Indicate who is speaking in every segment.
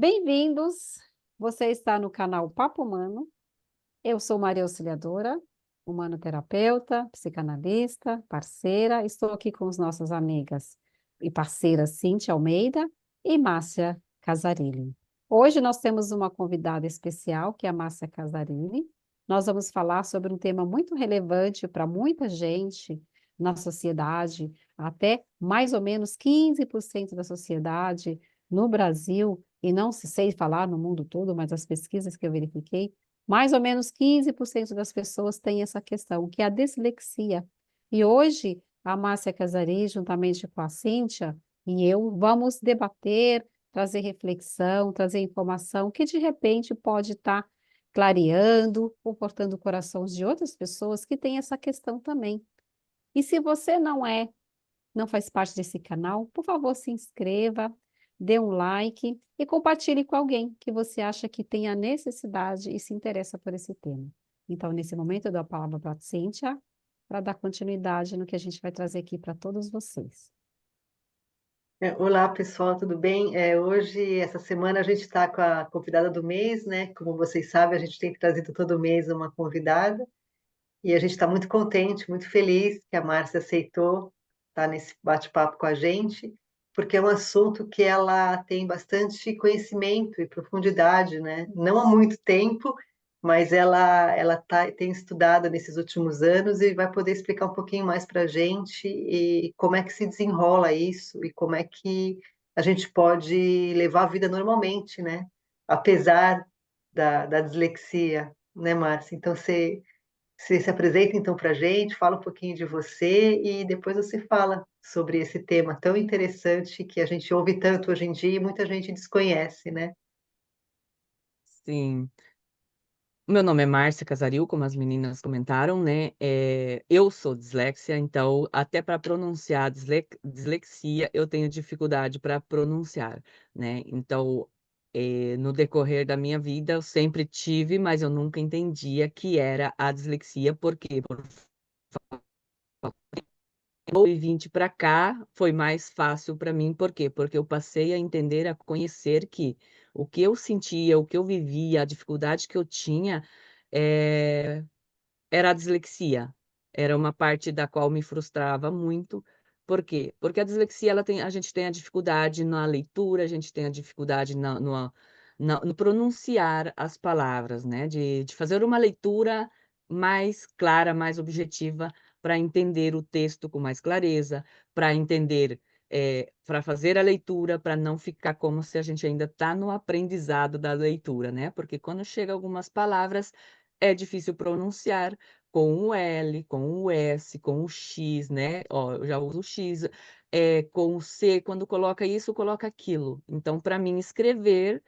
Speaker 1: Bem-vindos! Você está no canal Papo Humano. Eu sou Maria Auxiliadora, humanoterapeuta, psicanalista, parceira. Estou aqui com as nossas amigas e parceiras Cíntia Almeida e Márcia Casarilli. Hoje nós temos uma convidada especial, que é a Márcia Casarilli. Nós vamos falar sobre um tema muito relevante para muita gente na sociedade, até mais ou menos 15% da sociedade no Brasil, e não se sei falar no mundo todo, mas as pesquisas que eu verifiquei, mais ou menos 15% das pessoas têm essa questão, que é a dislexia. E hoje, a Márcia Casari, juntamente com a Cíntia e eu, vamos debater, trazer reflexão, trazer informação que de repente pode estar clareando, confortando corações de outras pessoas que têm essa questão também. E se você não faz parte desse canal, por favor, se inscreva, dê um like e compartilhe com alguém que você acha que tem a necessidade e se interessa por esse tema. Então, nesse momento, eu dou a palavra para a Cíntia, para dar continuidade no que a gente vai trazer aqui para todos vocês.
Speaker 2: Olá, pessoal, tudo bem? Hoje, essa semana, a gente está com a convidada do mês, né? Como vocês sabem, a gente tem trazido todo mês uma convidada e a gente está muito contente, muito feliz que a Márcia aceitou estar nesse bate-papo com a gente, porque é um assunto que ela tem bastante conhecimento e profundidade, né? Não há muito tempo, mas tem estudado nesses últimos anos e vai poder explicar um pouquinho mais para a gente e como é que se desenrola isso e como é que a gente pode levar a vida normalmente, né? Apesar da dislexia, né, Márcia? Então, você se apresenta então para a gente, fala um pouquinho de você e depois você fala sobre esse tema tão interessante que a gente ouve tanto hoje em dia e muita gente desconhece, né?
Speaker 3: Sim. Meu nome é Márcia Casaril, como as meninas comentaram, né? Eu sou dislexia, então até para pronunciar dislexia eu tenho dificuldade para pronunciar, né? Então, no decorrer da minha vida eu sempre tive, mas eu nunca entendia que era a dislexia, porque por 2020 para cá foi mais fácil para mim, por quê? Porque eu passei a entender, a conhecer que o que eu sentia, o que eu vivia, a dificuldade que eu tinha, eh, era a dislexia. Era uma parte da qual me frustrava muito. Por quê? Porque a dislexia, a gente tem a dificuldade na leitura, a gente tem a dificuldade no pronunciar as palavras, né? De fazer uma leitura mais clara, mais objetiva, para entender o texto com mais clareza, para entender, para fazer a leitura, para não ficar como se a gente ainda está no aprendizado da leitura, né? Porque quando chega algumas palavras, é difícil pronunciar com o L, com o S, com o X, né? Ó, eu já uso o X, com o C, quando coloca isso, coloca aquilo. Então, para mim, escrever,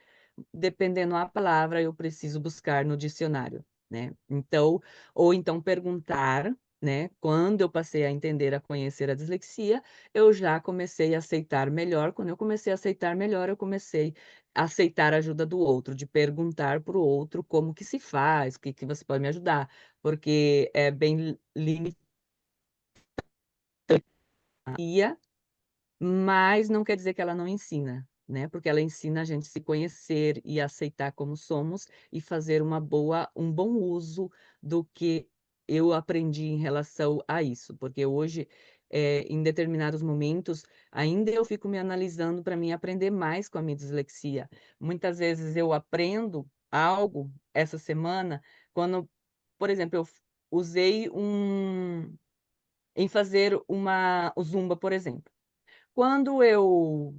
Speaker 3: dependendo da palavra, eu preciso buscar no dicionário, né? Então, ou então perguntar, né? Quando eu passei a entender, a conhecer a dislexia, eu já comecei a aceitar melhor. Quando eu comecei a aceitar melhor, eu comecei a aceitar a ajuda do outro, de perguntar para o outro como que se faz, o que que você pode me ajudar, porque é bem limitado, mas não quer dizer que ela não ensina, né? Porque ela ensina a gente se conhecer e aceitar como somos e fazer um bom uso do que eu aprendi em relação a isso. Porque hoje, em determinados momentos, ainda eu fico me analisando para mim aprender mais com a minha dislexia. Muitas vezes eu aprendo algo essa semana, quando, por exemplo, usei em fazer o zumba, por exemplo. Quando eu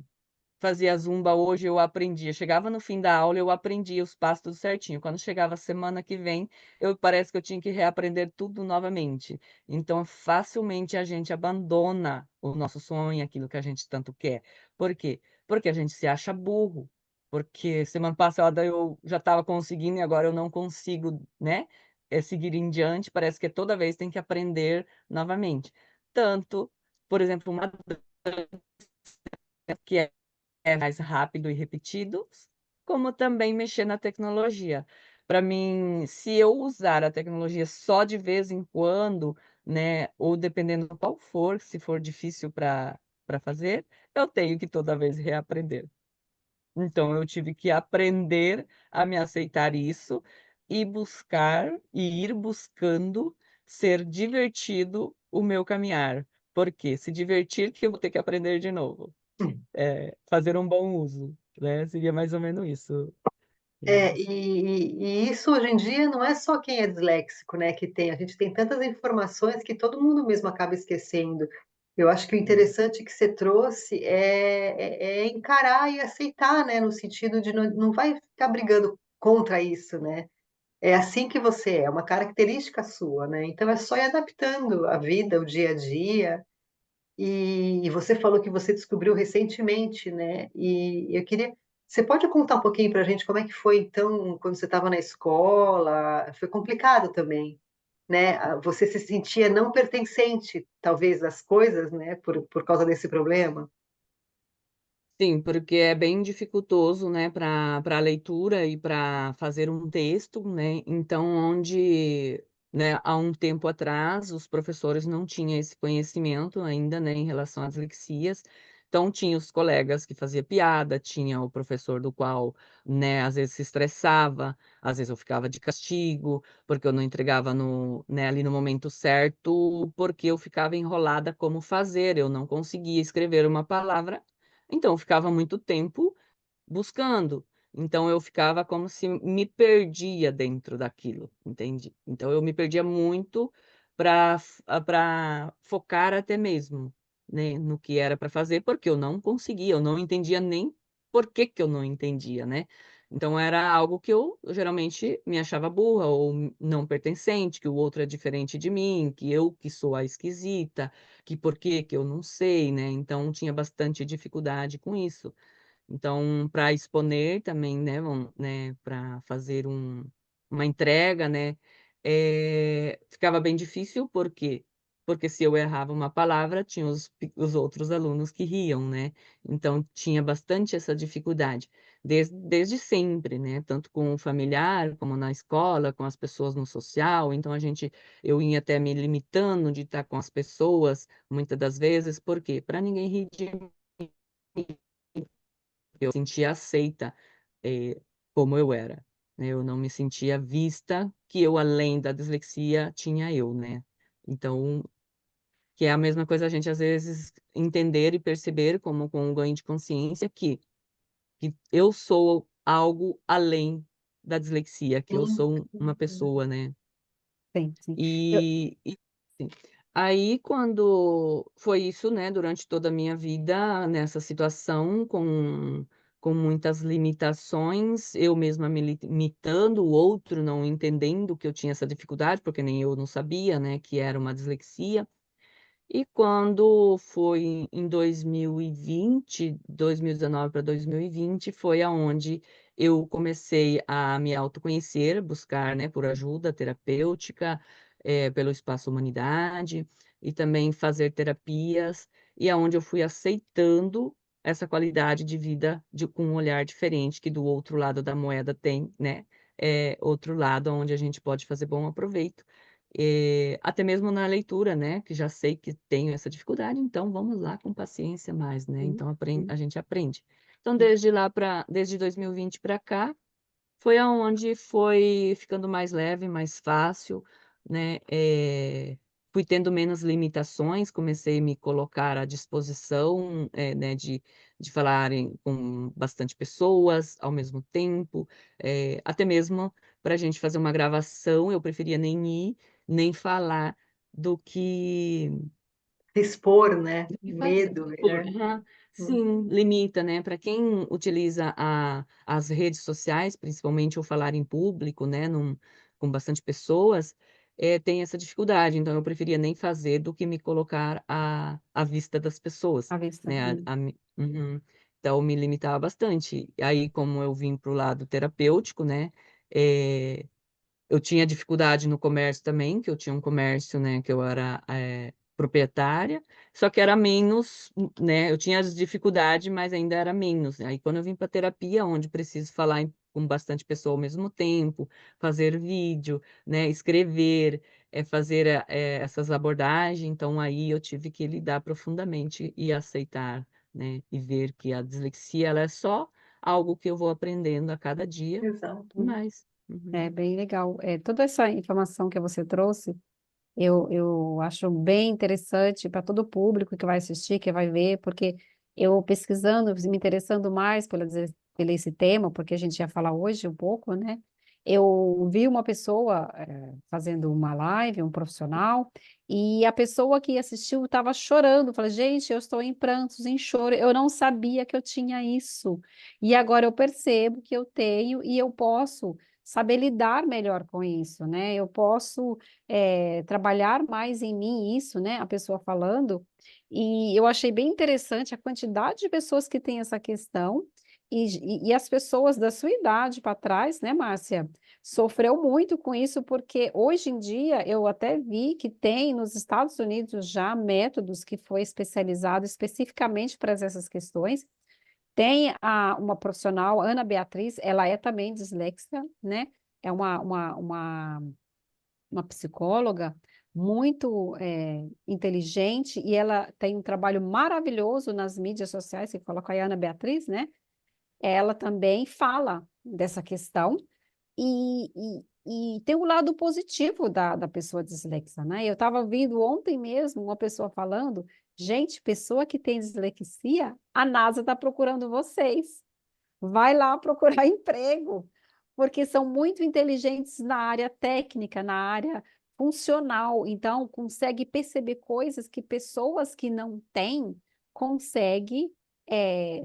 Speaker 3: fazia zumba hoje, eu aprendia. Chegava no fim da aula, eu aprendia os passos tudo certinho. Quando chegava a semana que vem, parece que eu tinha que reaprender tudo novamente. Então, facilmente a gente abandona o nosso sonho, aquilo que a gente tanto quer. Por quê? Porque a gente se acha burro. Porque semana passada eu já estava conseguindo e agora eu não consigo, né? Seguir em diante. Parece que toda vez tem que aprender novamente. Tanto, por exemplo, uma que é mais rápido e repetido, como também mexer na tecnologia. Para mim, se eu usar a tecnologia só de vez em quando, né, ou dependendo qual for, se for difícil para fazer, eu tenho que toda vez reaprender. Então eu tive que aprender a me aceitar isso e buscar e ir buscando ser divertido o meu caminhar. Porque se divertir que eu vou ter que aprender de novo. Fazer um bom uso, né? Seria mais ou menos isso.
Speaker 2: E isso hoje em dia não é só quem é disléxico, né, que tem. A gente tem tantas informações que todo mundo mesmo acaba esquecendo. Eu acho que o interessante que você trouxe é encarar e aceitar, né, no sentido de não vai ficar brigando contra isso, né? É assim que você é uma característica sua, né? Então é só ir adaptando a vida, o dia a dia. E você falou que você descobriu recentemente, né? E eu queria. Você pode contar um pouquinho para a gente como é que foi, então, quando você estava na escola? Foi complicado também, né? Você se sentia não pertencente, talvez, às coisas, né? Por causa desse problema?
Speaker 3: Sim, porque é bem dificultoso, né, para a leitura e para fazer um texto, né? Então, onde, né, há um tempo atrás, os professores não tinham esse conhecimento ainda, né, em relação às dislexias. Então, tinha os colegas que fazia piada, tinha o professor do qual, né, às vezes se estressava, às vezes eu ficava de castigo, porque eu não entregava no, né, ali no momento certo, porque eu ficava enrolada como fazer, eu não conseguia escrever uma palavra, então, eu ficava muito tempo buscando. Então, eu ficava como se me perdia dentro daquilo, entende? Então, eu me perdia muito para focar até mesmo, né, no que era para fazer, porque eu não conseguia, eu não entendia nem por que que eu não entendia, né? Então, era algo que eu geralmente me achava burra ou não pertencente, que o outro é diferente de mim, que eu que sou a esquisita, que por que que eu não sei, né? Então, tinha bastante dificuldade com isso. Então, para exponer também, né, para fazer uma entrega, né, ficava bem difícil, por quê? Porque se eu errava uma palavra, tinha os outros alunos que riam, né? Então, tinha bastante essa dificuldade, desde sempre, né? Tanto com o familiar, como na escola, com as pessoas no social. Então, eu ia até me limitando de estar com as pessoas, muitas das vezes, por quê? Para ninguém rir de mim, eu sentia aceita, como eu era, né, eu não me sentia vista, que eu, além da dislexia, tinha eu, né. Então, que é a mesma coisa a gente, às vezes, entender e perceber, como com um ganho de consciência, que eu sou algo além da dislexia, que eu
Speaker 2: Sim.
Speaker 3: sou uma pessoa, né.
Speaker 1: Sim, sim. Eu,
Speaker 3: E sim. Aí quando foi isso, né, durante toda a minha vida, nessa situação com muitas limitações, eu mesma me limitando, o outro não entendendo que eu tinha essa dificuldade, porque nem eu não sabia, né, que era uma dislexia. E quando foi em 2020, 2019 para 2020, foi aonde eu comecei a me autoconhecer, buscar, né, por ajuda terapêutica, pelo Espaço Humanidade, e também fazer terapias, e aonde eu fui aceitando essa qualidade de vida com um olhar diferente, que do outro lado da moeda tem, né, outro lado onde a gente pode fazer bom aproveito. Até mesmo na leitura, né, que já sei que tenho essa dificuldade, então vamos lá com paciência mais, né,
Speaker 2: Sim,
Speaker 3: então
Speaker 2: sim.
Speaker 3: a gente aprende. Então desde 2020 para cá, foi aonde foi ficando mais leve, mais fácil, né, fui tendo menos limitações, comecei a me colocar à disposição, né, de falar com bastante pessoas ao mesmo tempo, até mesmo para a gente fazer uma gravação, eu preferia nem ir, nem falar, do que
Speaker 2: Se expor, né?
Speaker 3: do que fazer.
Speaker 2: Medo, né?
Speaker 3: Aham.
Speaker 2: Hum.
Speaker 3: Sim, limita, né? Para quem utiliza as redes sociais, principalmente, ou falar em público, né? Com bastante pessoas, tem essa dificuldade. Então, eu preferia nem fazer do que me colocar à vista das pessoas,
Speaker 1: à vista.
Speaker 3: né? Uhum. Então, me limitava bastante. Aí, como eu vim para o lado terapêutico, né? eh, eu tinha dificuldade no comércio também, que eu tinha um comércio, né, que eu era proprietária, só que era menos, né, eu tinha as dificuldades, mas ainda era menos. Aí quando eu vim para terapia, onde preciso falar com bastante pessoa ao mesmo tempo, fazer vídeo, né, escrever, fazer essas abordagens, então aí eu tive que lidar profundamente e aceitar, né, e ver que a dislexia ela é só algo que eu vou aprendendo a cada dia
Speaker 2: Exato.
Speaker 3: mais.
Speaker 1: É bem legal. Toda essa informação que você trouxe, eu acho bem interessante para todo o público que vai assistir, que vai ver, porque eu pesquisando, me interessando mais pelo esse tema, porque a gente ia falar hoje um pouco, né? Eu vi uma pessoa fazendo uma live, um profissional, e a pessoa que assistiu estava chorando. Falei, gente, eu estou em prantos, em choro, eu não sabia que eu tinha isso. E agora eu percebo que eu tenho e eu posso saber lidar melhor com isso, né? Eu posso trabalhar mais em mim isso, né? A pessoa falando, e eu achei bem interessante a quantidade de pessoas que têm essa questão, e as pessoas da sua idade para trás, né, Márcia, sofreu muito com isso, porque hoje em dia eu até vi que tem nos Estados Unidos já métodos que foi especializado especificamente para essas questões. Tem uma profissional, Ana Beatriz, ela é também disléxica, né? É uma psicóloga muito inteligente e ela tem um trabalho maravilhoso nas mídias sociais, você coloca aí a Ana Beatriz, né? Ela também fala dessa questão e tem o lado positivo da pessoa dislexa, né? Eu estava ouvindo ontem mesmo uma pessoa falando, gente, pessoa que tem dislexia, a NASA está procurando vocês. Vai lá procurar emprego, porque são muito inteligentes na área técnica, na área funcional. Então, consegue perceber coisas que pessoas que não têm conseguem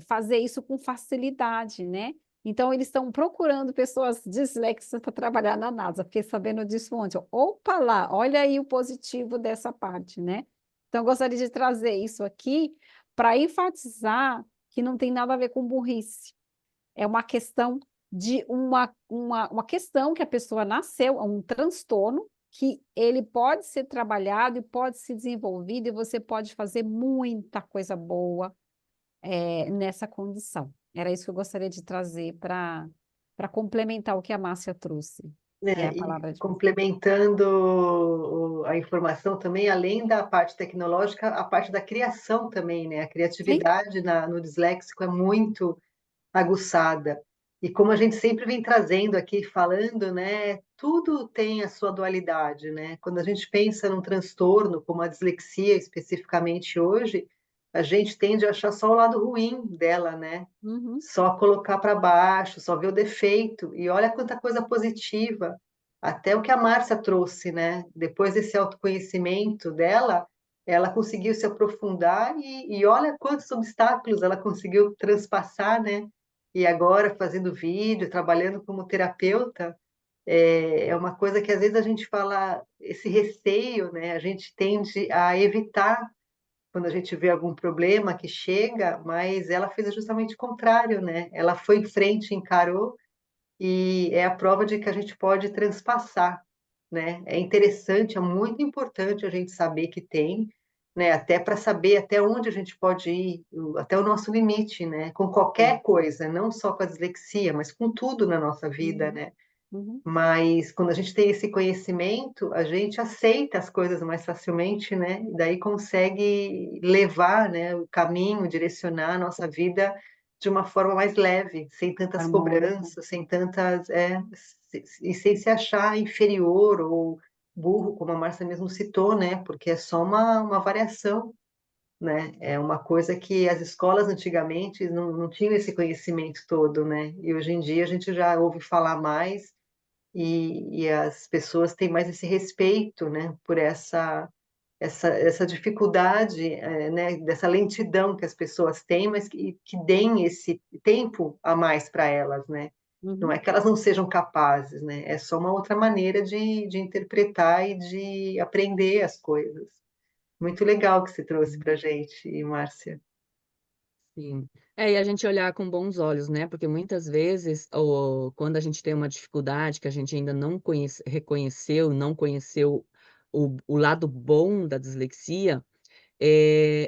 Speaker 1: fazer isso com facilidade, né? Então, eles estão procurando pessoas disléxicas para trabalhar na NASA. Fiquei sabendo disso ontem. Opa lá, olha aí o positivo dessa parte, né? Então, eu gostaria de trazer isso aqui para enfatizar que não tem nada a ver com burrice. É uma questão de uma questão que a pessoa nasceu, um transtorno que ele pode ser trabalhado e pode ser desenvolvido e você pode fazer muita coisa boa nessa condição. Era isso que eu gostaria de trazer para complementar o que a Márcia trouxe, que é
Speaker 2: Né?
Speaker 1: a
Speaker 2: E
Speaker 1: palavra de Deus.
Speaker 2: complementando a informação também, além da parte tecnológica, a parte da criação também, né? A
Speaker 1: Sim?
Speaker 2: criatividade no disléxico é muito aguçada. E como a gente sempre vem trazendo aqui, falando, né, tudo tem a sua dualidade, né? Quando a gente pensa num transtorno, como a dislexia especificamente hoje, a gente tende a achar só o lado ruim dela, né?
Speaker 1: Uhum,
Speaker 2: Só colocar para baixo, só ver o defeito. E olha quanta coisa positiva. Até o que a Márcia trouxe, né? Depois desse autoconhecimento dela, ela conseguiu se aprofundar e olha quantos obstáculos ela conseguiu transpassar, né? E agora fazendo vídeo, trabalhando como terapeuta, é uma coisa que às vezes a gente fala, esse receio, né? A gente tende a evitar quando a gente vê algum problema que chega, mas ela fez justamente o contrário, né? Ela foi em frente, encarou, e é a prova de que a gente pode transpassar, né? É interessante, é muito importante a gente saber que tem, né? Até para saber até onde a gente pode ir, até o nosso limite, né? Com
Speaker 1: sim.
Speaker 2: qualquer coisa, não só com a dislexia, mas com tudo na nossa vida,
Speaker 1: Uhum,
Speaker 2: né?
Speaker 1: uhum,
Speaker 2: Mas quando a gente tem esse conhecimento, a gente aceita as coisas mais facilmente, né? E daí consegue levar, né, o caminho, direcionar a nossa vida de uma forma mais leve, sem tantas
Speaker 1: harmônica.
Speaker 2: cobranças, sem tantas, e sem se achar inferior ou burro, como a Márcia mesmo citou, né? Porque é só uma variação, né? É uma coisa que as escolas antigamente não tinham esse conhecimento todo, né? E hoje em dia a gente já ouve falar mais e as pessoas têm mais esse respeito, né, por essa dificuldade, né, dessa lentidão que as pessoas têm, mas que deem esse tempo a mais para elas, né. Não
Speaker 1: Uhum.
Speaker 2: é que elas não sejam capazes, né, é só uma outra maneira de interpretar e de aprender as coisas. Muito legal que você trouxe para a gente, Márcia.
Speaker 3: Sim. E a gente olhar com bons olhos, né? Porque muitas vezes, quando a gente tem uma dificuldade que a gente ainda não reconheceu, não conheceu o lado bom da dislexia,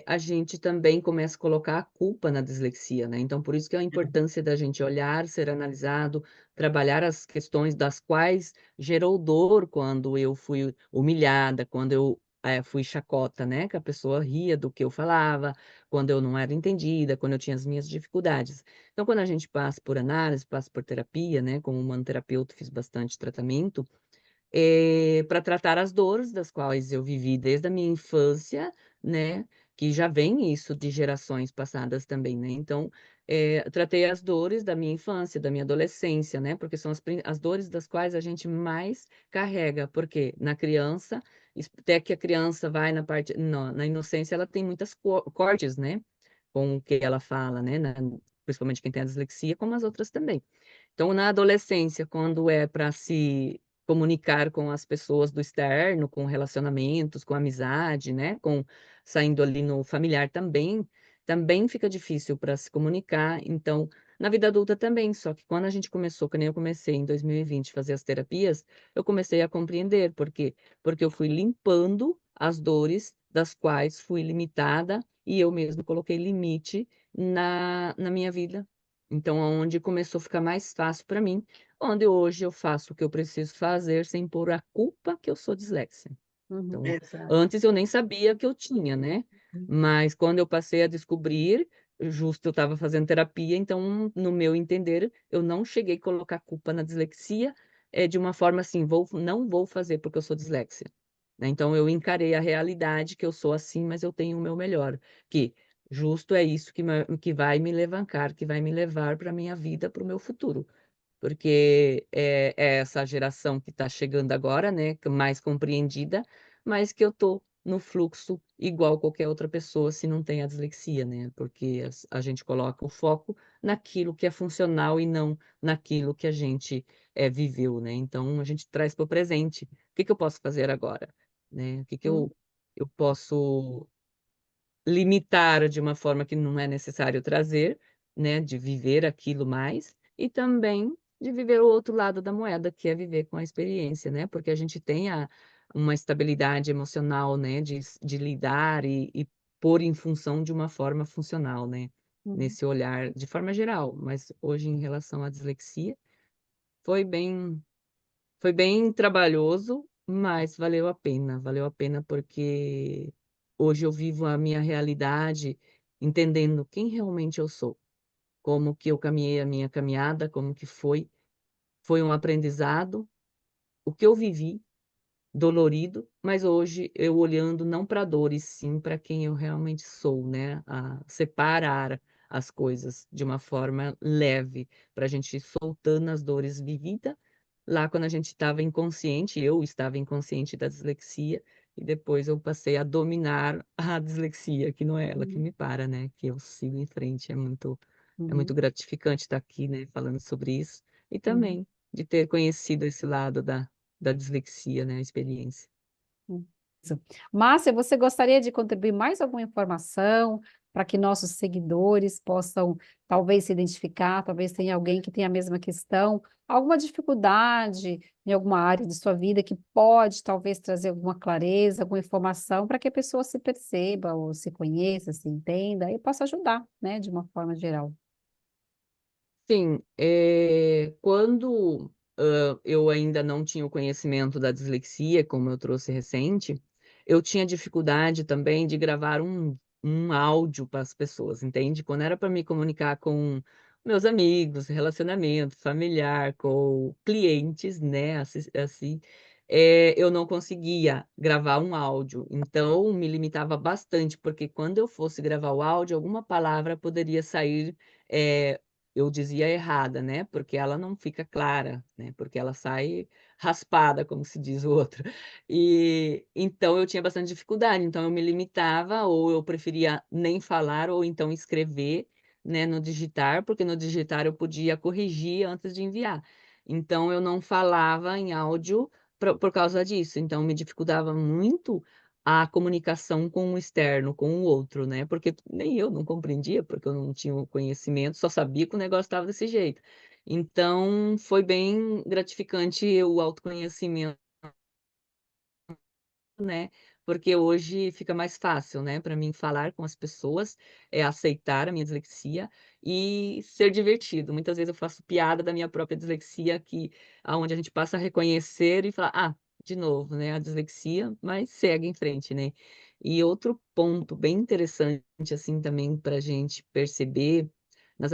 Speaker 3: a gente também começa a colocar a culpa na dislexia, né? Então, por isso que é a importância da gente olhar, ser analisado, trabalhar as questões das quais gerou dor quando eu fui humilhada, quando eu fui chacota, né? Que a pessoa ria do que eu falava, quando eu não era entendida, quando eu tinha as minhas dificuldades. Então, quando a gente passa por análise, passa por terapia, né? Como humanoterapeuta, fiz bastante tratamento, para tratar as dores das quais eu vivi desde a minha infância, né? Que já vem isso de gerações passadas também, né? Então, tratei as dores da minha infância, da minha adolescência, né? Porque são as dores das quais a gente mais carrega, porque na criança, até que a criança vai na inocência, ela tem muitas cortes, né? Com o que ela fala, né? Principalmente quem tem a dislexia, como as outras também. Então, na adolescência, quando é para se comunicar com as pessoas do externo, com relacionamentos, com amizade, né? Com saindo ali no familiar também fica difícil para se comunicar. Então, na vida adulta também, só que quando a gente começou, que nem eu comecei em 2020 fazer as terapias, eu comecei a compreender por quê? Porque eu fui limpando as dores das quais fui limitada e eu mesmo coloquei limite na minha vida. Então, onde começou a ficar mais fácil para mim, onde hoje eu faço o que eu preciso fazer sem pôr a culpa que eu sou dislexia.
Speaker 1: Uhum.
Speaker 3: Então,
Speaker 2: Exato.
Speaker 3: antes eu nem sabia que eu tinha, né? Mas quando eu passei a descobrir, justo eu estava fazendo terapia, então, no meu entender, eu não cheguei a colocar culpa na dislexia, de uma forma assim, não vou fazer porque eu sou dislexia, né? Então, eu encarei a realidade que eu sou assim, mas eu tenho o meu melhor, que justo é isso que vai me levantar, que vai me levar para a minha vida, para o meu futuro. Porque é essa geração que está chegando agora, né, mais compreendida, mas que eu estou no fluxo igual qualquer outra pessoa se não tem a dislexia, né? Porque a gente coloca o foco naquilo que é funcional e não naquilo que a gente viveu, né? Então a gente traz para o presente. O que que eu posso fazer agora, né? O que que
Speaker 1: Uhum.
Speaker 3: eu posso limitar de uma forma que não é necessário trazer, né, de viver aquilo mais, e também de viver o outro lado da moeda, que é viver com a experiência, né, porque a gente tem uma estabilidade emocional, né, de lidar e pôr em função de uma forma funcional, né,
Speaker 1: Uhum.
Speaker 3: nesse olhar de forma geral, mas hoje em relação à dislexia, foi bem foi bem trabalhoso, mas valeu a pena porque hoje eu vivo a minha realidade entendendo quem realmente eu sou, como que eu caminhei a minha caminhada, como que foi um aprendizado, o que eu vivi, dolorido, mas hoje eu olhando não para a dor, e sim para quem eu realmente sou, né? A separar as coisas de uma forma leve, para a gente ir soltando as dores vividas. Lá, quando a gente estava inconsciente, eu estava inconsciente da dislexia, e depois eu passei a dominar a dislexia, que não é ela que
Speaker 1: Uhum.
Speaker 3: me para, né? Que eu sigo em frente. É muito
Speaker 1: Uhum.
Speaker 3: gratificante estar aqui, né? Falando sobre isso. E
Speaker 1: Uhum.
Speaker 3: também de ter conhecido esse lado da dislexia, né? A experiência.
Speaker 1: Isso. Márcia, você gostaria de contribuir mais alguma informação para que nossos seguidores possam talvez se identificar, talvez tenha alguém que tenha a mesma questão, alguma dificuldade em alguma área de sua vida que pode talvez trazer alguma clareza, alguma informação para que a pessoa se perceba ou se conheça, se entenda e possa ajudar, né, de uma forma geral.
Speaker 3: Sim, quando eu ainda não tinha o conhecimento da dislexia, como eu trouxe recente, eu tinha dificuldade também de gravar um áudio para as pessoas, entende? Quando era para me comunicar com meus amigos, relacionamento familiar, com clientes, né? Assim, eu não conseguia gravar um áudio, então me limitava bastante, porque quando eu fosse gravar o áudio, alguma palavra poderia sair. Eu dizia errada, né? Porque ela não fica clara, né? Porque ela sai raspada, como se diz o outro. E então eu tinha bastante dificuldade, então eu me limitava, ou eu preferia nem falar, ou então escrever, né, no digitar, porque no digitar eu podia corrigir antes de enviar. Então eu não falava em áudio por causa disso. Então me dificultava muito a comunicação com o externo, com o outro, né? Porque nem eu não compreendia, porque eu não tinha o conhecimento, só sabia que o negócio estava desse jeito. Então, foi bem gratificante o autoconhecimento, né? Porque hoje fica mais fácil, né, para mim falar com as pessoas, aceitar a minha dislexia e ser divertido. Muitas vezes eu faço piada da minha própria dislexia, que aonde a gente passa a reconhecer e falar, ah, de novo, né, a dislexia, mas segue em frente, né? E outro ponto bem interessante, assim, também para a gente perceber,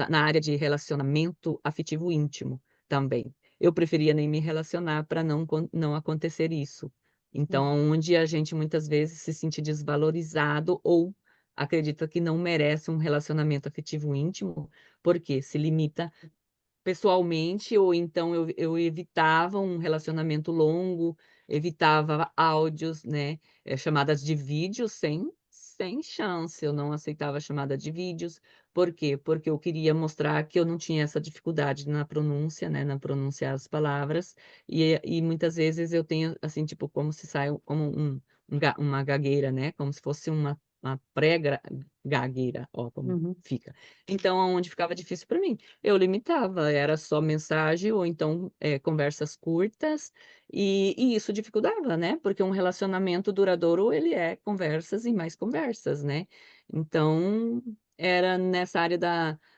Speaker 3: na área de relacionamento afetivo íntimo também. Eu preferia nem me relacionar para não acontecer isso. Então, onde a gente muitas vezes se sente desvalorizado ou acredita que não merece um relacionamento afetivo íntimo, porque se limita pessoalmente, ou então eu evitava um relacionamento longo, evitava áudios, né, chamadas de vídeo sem chance, eu não aceitava chamada de vídeos. Por quê? Porque eu queria mostrar que eu não tinha essa dificuldade na pronúncia, né, na pronunciar as palavras, e muitas vezes eu tenho, assim, tipo, como se sai como uma gagueira, né, como se fosse uma pré-gagueira, ó, como
Speaker 1: Uhum.
Speaker 3: fica. Então, aonde ficava difícil para mim, eu limitava, era só mensagem ou então conversas curtas, e isso dificultava, né? Porque um relacionamento duradouro, ele é conversas e mais conversas, né? Então, era nessa área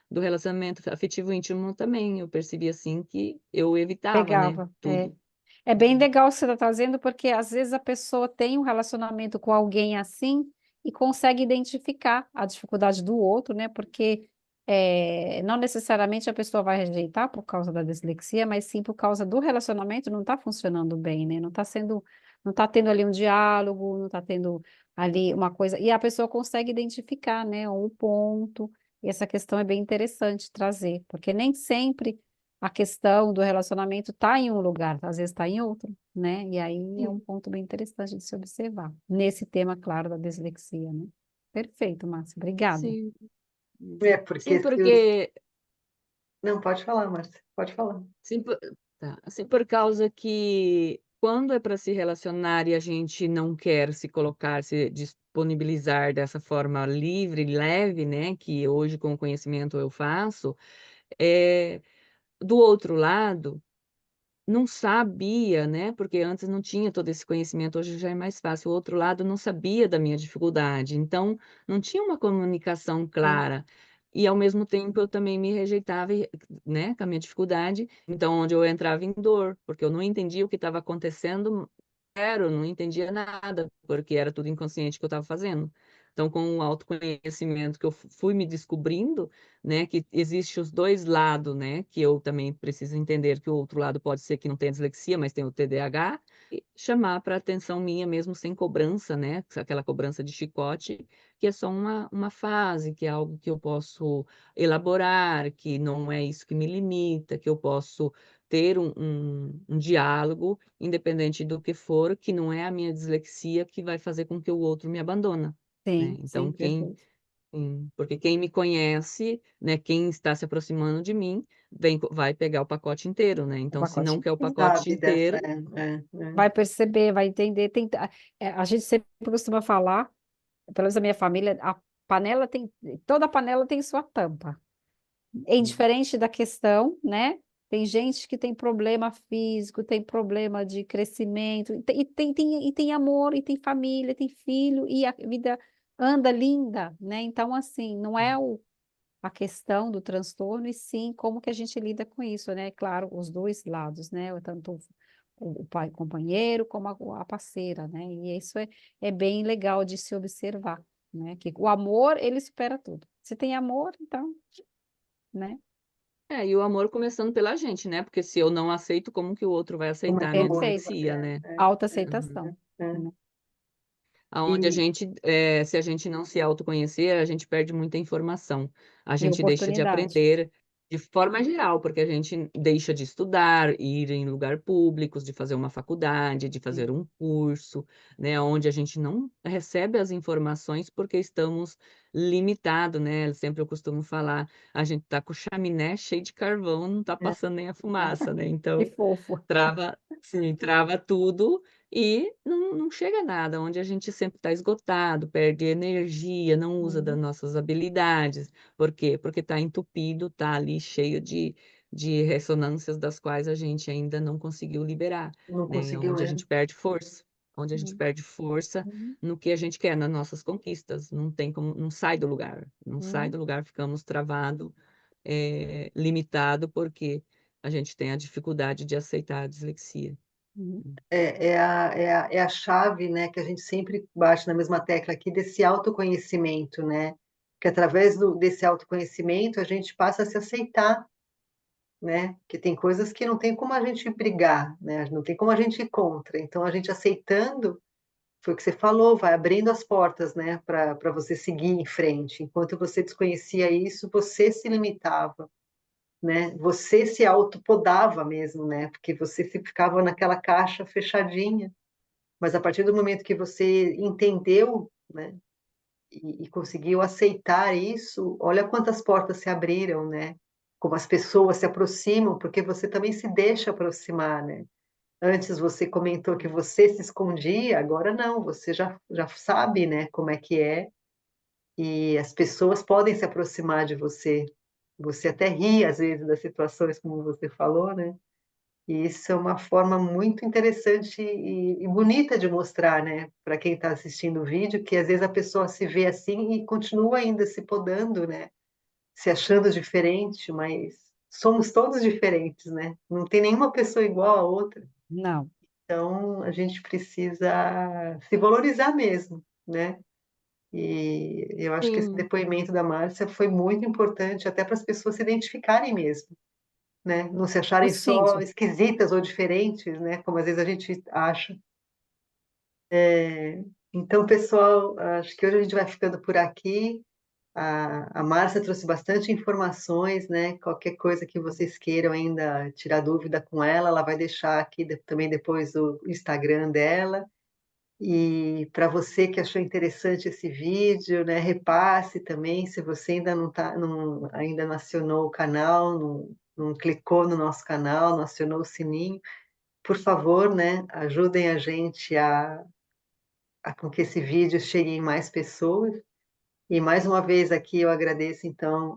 Speaker 3: do relacionamento afetivo íntimo também, eu percebi assim que eu evitava, né?
Speaker 1: Pegava. É.
Speaker 3: Tudo.
Speaker 1: É bem legal o que você está trazendo, porque às vezes a pessoa tem um relacionamento com alguém assim e consegue identificar a dificuldade do outro, né? Porque não necessariamente a pessoa vai rejeitar por causa da dislexia, mas sim por causa do relacionamento não está funcionando bem, né? Não está tendo ali um diálogo, não está tendo ali uma coisa. E a pessoa consegue identificar, né? O ponto. E essa questão é bem interessante trazer, porque nem sempre a questão do relacionamento está em um lugar, às vezes está em outro, né? E aí é um
Speaker 3: Sim.
Speaker 1: ponto bem interessante de se observar, nesse tema, claro, da dislexia, né? Perfeito, Márcia, obrigada.
Speaker 3: Sim,
Speaker 2: É
Speaker 3: sim,
Speaker 2: porque se os...
Speaker 3: porque
Speaker 2: Não, pode falar, Márcia, pode falar.
Speaker 3: sim, tá. Assim, por causa que quando é para se relacionar e a gente não quer se colocar, se disponibilizar dessa forma livre, leve, né, que hoje com o conhecimento eu faço, é, do outro lado não sabia, né, porque antes não tinha todo esse conhecimento, hoje já é mais fácil. O outro lado não sabia da minha dificuldade, então não tinha uma comunicação
Speaker 1: Sim,
Speaker 3: clara. E ao mesmo tempo eu também me rejeitava, né, com a minha dificuldade. Então, onde eu entrava em dor, porque eu não entendia o que estava acontecendo, eu não entendia nada, porque era tudo inconsciente que eu estava fazendo. Então, com o autoconhecimento que eu fui me descobrindo, né, que existe os dois lados, né, que eu também preciso entender que o outro lado pode ser que não tenha dislexia, mas tem o TDAH, e chamar para atenção minha mesmo sem cobrança, né, aquela cobrança de chicote, que é só uma fase, que é algo que eu posso elaborar, que não é isso que me limita, que eu posso ter um diálogo, independente do que for, que não é a minha dislexia que vai fazer com que o outro me abandona, né?
Speaker 1: sim,
Speaker 3: Então,
Speaker 1: sim, perfeito.
Speaker 3: porque quem me conhece, né, quem está se aproximando de mim, vai pegar o pacote inteiro, né?
Speaker 1: O
Speaker 3: Então, se
Speaker 1: pacote
Speaker 3: não quer o
Speaker 1: inteiro.
Speaker 3: pacote
Speaker 2: Sabe dessa...
Speaker 3: inteiro,
Speaker 1: Vai perceber, vai entender. A gente sempre costuma falar, pelo menos a minha família, toda panela tem sua tampa. É indiferente da questão, né? Tem gente que tem problema físico, tem problema de crescimento, e tem amor, e tem família, tem filho, e a vida anda linda, né? Então, assim, não é a questão do transtorno, e sim como que a gente lida com isso, né? Claro, os dois lados, né? Tanto o pai companheiro como a parceira, né? E isso é bem legal de se observar, né? Que o amor, ele supera tudo. Se tem amor, então, né?
Speaker 3: e o amor começando pela gente, né? Porque se eu não aceito, como que o outro vai
Speaker 2: como é
Speaker 3: aceitar a
Speaker 2: que o
Speaker 3: minha
Speaker 2: outro
Speaker 1: Perfeito.
Speaker 2: vai...
Speaker 3: dislexia, né?
Speaker 1: Autoaceitação,
Speaker 2: é.
Speaker 1: né?
Speaker 3: Aonde a
Speaker 2: E,
Speaker 3: gente, se a gente não se autoconhecer, a gente perde muita informação. A
Speaker 1: E
Speaker 3: gente deixa de
Speaker 1: oportunidade.
Speaker 3: aprender de forma geral, porque a gente deixa de estudar, ir em lugar públicos, de fazer uma faculdade, de fazer um curso, né, onde a gente não recebe as informações porque estamos limitados, né? Sempre eu costumo falar, a gente tá com o chaminé cheio de carvão, não tá
Speaker 2: é,
Speaker 3: passando nem a fumaça, né?
Speaker 1: Que
Speaker 3: Então,
Speaker 1: fofo.
Speaker 3: trava, sim, trava tudo e não chega a nada, onde a gente sempre está esgotado, perde energia, não usa das
Speaker 1: Uhum.
Speaker 3: nossas habilidades. Por quê? Porque está entupido, está ali cheio de ressonâncias das quais a gente ainda não conseguiu liberar,
Speaker 2: não
Speaker 3: né?
Speaker 2: conseguiu,
Speaker 3: Onde a gente perde força, onde a gente
Speaker 1: Uhum.
Speaker 3: perde força
Speaker 1: Uhum.
Speaker 3: no que a gente quer, nas nossas conquistas. Não tem como, não sai do lugar, não sai
Speaker 1: Uhum.
Speaker 3: do lugar, ficamos travado, limitado, porque a gente tem a dificuldade de aceitar a dislexia.
Speaker 1: Uhum.
Speaker 2: É a chave, né, que a gente sempre bate na mesma tecla aqui desse autoconhecimento, né? Que através desse autoconhecimento a gente passa a se aceitar, né? Que tem coisas que não tem como a gente brigar, né? Não tem como a gente ir contra. Então a gente aceitando, foi o que você falou, vai abrindo as portas, né, para você seguir em frente. Enquanto você desconhecia isso, você se limitava, né? Você se autopodava mesmo, né? Porque você se ficava naquela caixa fechadinha. Mas a partir do momento que você entendeu, né, e conseguiu aceitar isso, olha quantas portas se abriram, né? Como as pessoas se aproximam, porque você também se deixa aproximar, né? Antes você comentou que você se escondia, agora não, você já sabe, né, como é que é, e as pessoas podem se aproximar de você. Você até ri às vezes das situações, como você falou, né? E isso é uma forma muito interessante e bonita de mostrar, né, para quem está assistindo o vídeo, que às vezes a pessoa se vê assim e continua ainda se podando, né, se achando diferente, mas somos todos diferentes, né? Não tem nenhuma pessoa igual a outra.
Speaker 1: Não.
Speaker 2: Então a gente precisa se valorizar mesmo, né? E eu acho que esse
Speaker 1: Sim,
Speaker 2: depoimento da Márcia foi muito importante até para as pessoas se identificarem mesmo, né? Não se
Speaker 1: eu
Speaker 2: acharem só
Speaker 1: sinto.
Speaker 2: esquisitas ou diferentes, né? Como às vezes a gente acha. Então, pessoal, acho que hoje a gente vai ficando por aqui. A Márcia trouxe bastante informações, né? Qualquer coisa que vocês queiram ainda tirar dúvida com ela, ela vai deixar aqui também depois o Instagram dela. E para você que achou interessante esse vídeo, né, repasse também, se você ainda ainda não acionou o canal, não clicou no nosso canal, não acionou o sininho, por favor, né, ajudem a gente a com que esse vídeo chegue em mais pessoas. E mais uma vez aqui eu agradeço então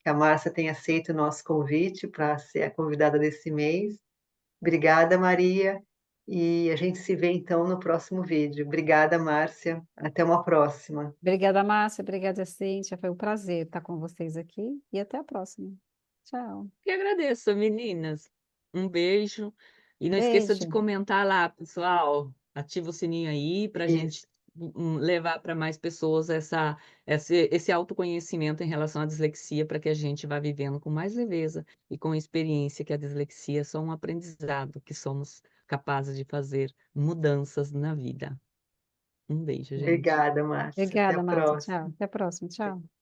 Speaker 2: que a Márcia tenha aceito o nosso convite para ser a convidada desse mês. Obrigada, Maria. E a gente se vê então no próximo vídeo. Obrigada, Márcia. Até uma próxima.
Speaker 1: Obrigada, Márcia. Obrigada, Cíntia. Foi um prazer estar com vocês aqui e até a próxima. Tchau.
Speaker 3: Que agradeço, meninas. Um beijo. E não esqueça de
Speaker 1: Beijo.
Speaker 3: comentar lá, pessoal. Ativa o sininho aí para a
Speaker 2: Isso.
Speaker 3: gente levar para mais pessoas esse autoconhecimento em relação à dislexia, para que a gente vá vivendo com mais leveza e com experiência que a dislexia é só um aprendizado, que somos capazes de fazer mudanças na vida. Um beijo, gente.
Speaker 2: Obrigada, Márcia. Até a
Speaker 1: Obrigada, Márcia. Tchau.
Speaker 2: próxima.
Speaker 1: Até a próxima. Tchau.